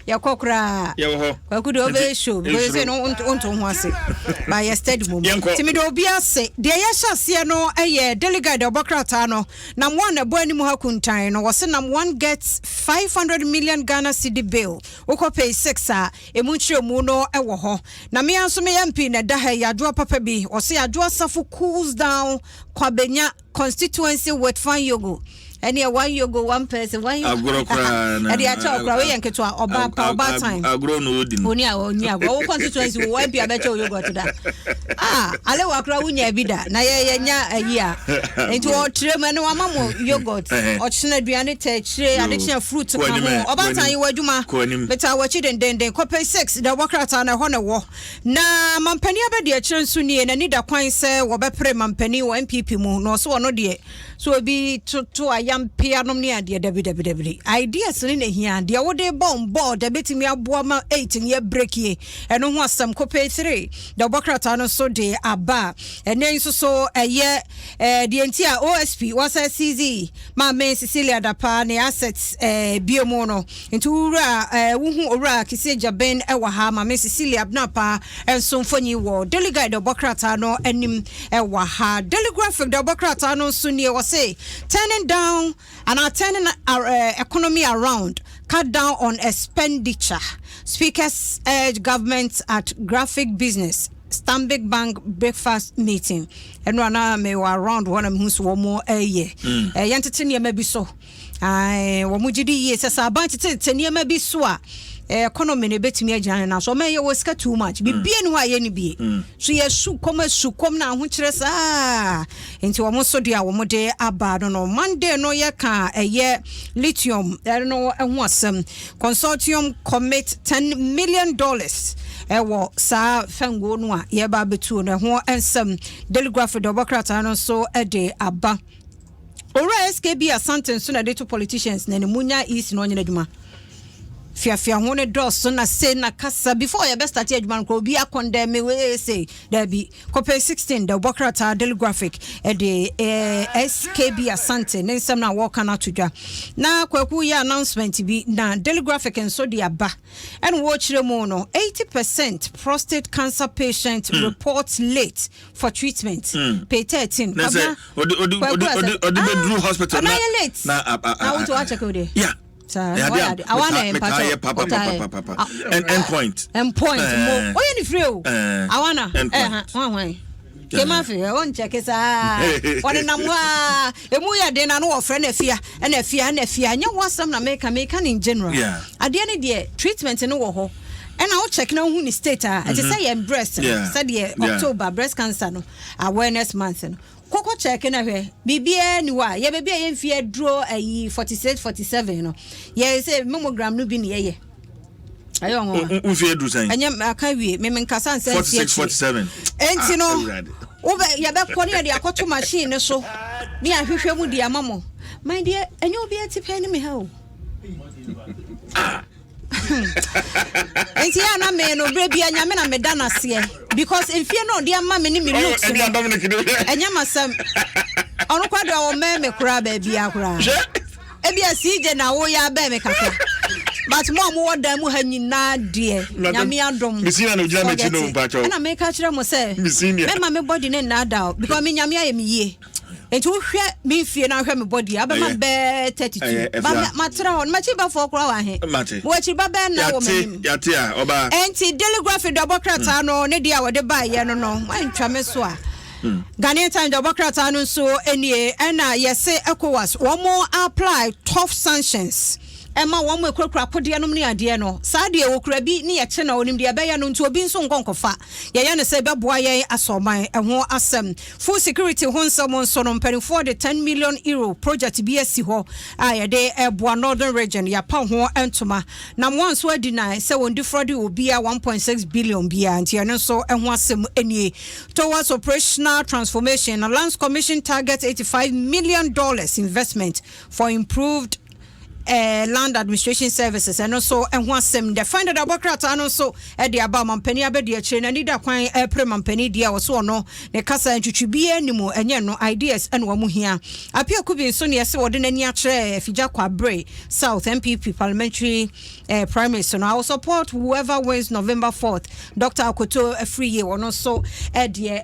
ya kokra kwa kudo be show because say no onto ho ase by your steady moment timi do obi ase de ya hyase no delegate obokrata no nam one abo ani mu hakuntan no wose nam one gets 500 million Ghana cedi bill woko pay 6 a emunchire mu no ewo ho na me anso me MP na da ha yadoa papa bi wose yadoa safo cools down kwabenya constituency with fan yogo any one yogo one person one yogo and the acha okra we yanketo oba time agro no odi oni agro constituency we wan bia becha yogo to da ale wakra wunya bida na ye nya ayi a enti o trem ne wa mamo yogurt o china duane ta chire additional fruit kamo oba time yi waduma beta wachi den copy 6 the wakrata na ho ne wo na mampani abedi a chire nsu nie na nida kwan se wo bepre mampani wo MPP mu no so no de so bi to ayam pianom ne ade dabi ideas ne na hia de wo de bomb de betimi aboa ma 8 ne break ye eno ho asam copy 3 the wakrata no so de aba enen so eye de entia OSP wasa CZ ma men Cecilia Dapa ne assets biomo no ntu ura wuhu ora kisi jaben ewa ha ma men Cecilia Abnapa enso mfonyi wo delegate the bokrata no anim ewa ha telegraphic the bokrata no so ne say turning down and turning our economy around, cut down on expenditure. Speakers urge government at graphic business Stanbic Bank breakfast meeting. And wana me wa around one of who's more a year. Yantini maybe so. I wamujidi yes as a bunch of tenia maybe swa. Economy ne betimi agyan na so me ye woska too much bi no aye ne bi so ye su kom na ho kire sa enti wo so dia wo de aba no Monday no ye ka eye lithium no ho asem consortium commit $10 million ewo sa fango no a ye ba betu no ho ensem telegraph dobokrata no so de aba ora SKB a sentence na de to politicians na ne munya is no nyina duma Fia hone dos na say na kasa before your best start adwuma ko bi condemn we say there be copy 16 the Bokrata telegraphic the SKB Asante nsem na work na todwa na kwaku ya announcement bi na telegraphic enso de aba and watch remo no 80% prostate cancer patient reports late for treatment pay 13 odi bedru hospital na na to check ode yeah I want endpoint. Mo. Oh, you free o. I wanna. Kema fe won check sa won na mo a emu ya de na no ofre na afia nya wasam na make in general ade ne de treatment no wo ho and I check na hu ni state a it say breast said October breast cancer no awareness month no koko check na hwe bibia ni wa ye bibia ye mfie dro ayi 46 47 no ye say mammogram no bi ni ye ayo ngo mfie dro san anyam aka wie me nkasa nsa 46 47 enti no wo be ye be ko ne de akoto machine so ni ahwehwe mu di amamo my dear enyo obi atipe ni me ha o enti ya na me no bre bia nyame na me dana se because enfie no de ama me ni me looks enya masam onu kwado o me kura ba bia kura e bia CJ na wo ya ba me kaka but mo wodan mu ha nyina de nyame adom misina no gina me chi no ba cho na me ka kire mo se me ma me body ne na da because me nyame aye me yie enti wo hwe me fie na hwe me body abema be 32 ba matra on ma chi ba for kura wa he wo chi ba be na wo me yate a oba enti telegraph dobokrata no ne dia wo de ba ye no wantwa me so a Ghanaian Time dobokrata no so enie na yese ECOWAS wo mo apply tough sanctions Emma one way crocra podianum near dear no. Sadia will crabby near Chena on him the Abayan to a bin son gonkofa. Yayana say Baboye asomai and more asem. Full security hon someone son on penny for the €10 million project BSC ho. Aye day Ebwa Northern region ya pound ho entoma. Nam once were denied so on defraud will be a 1.6 billion bia and tiano so and wasem any towards operational transformation. A Lands Commission targets $85 million investment for improved land administration services and also and one sem the find that abokrata and also the aba mampani abedi akyire na nida kwan pre mampani dia wo so no ne kasa ntwitwi animu enye no ideas and wo mu hia apia kubi so ne yese wode nani akyire fija kwabre south MPP parliamentary primary so now I will support whoever wins November 4th Dr. Akoto Afriye wono so de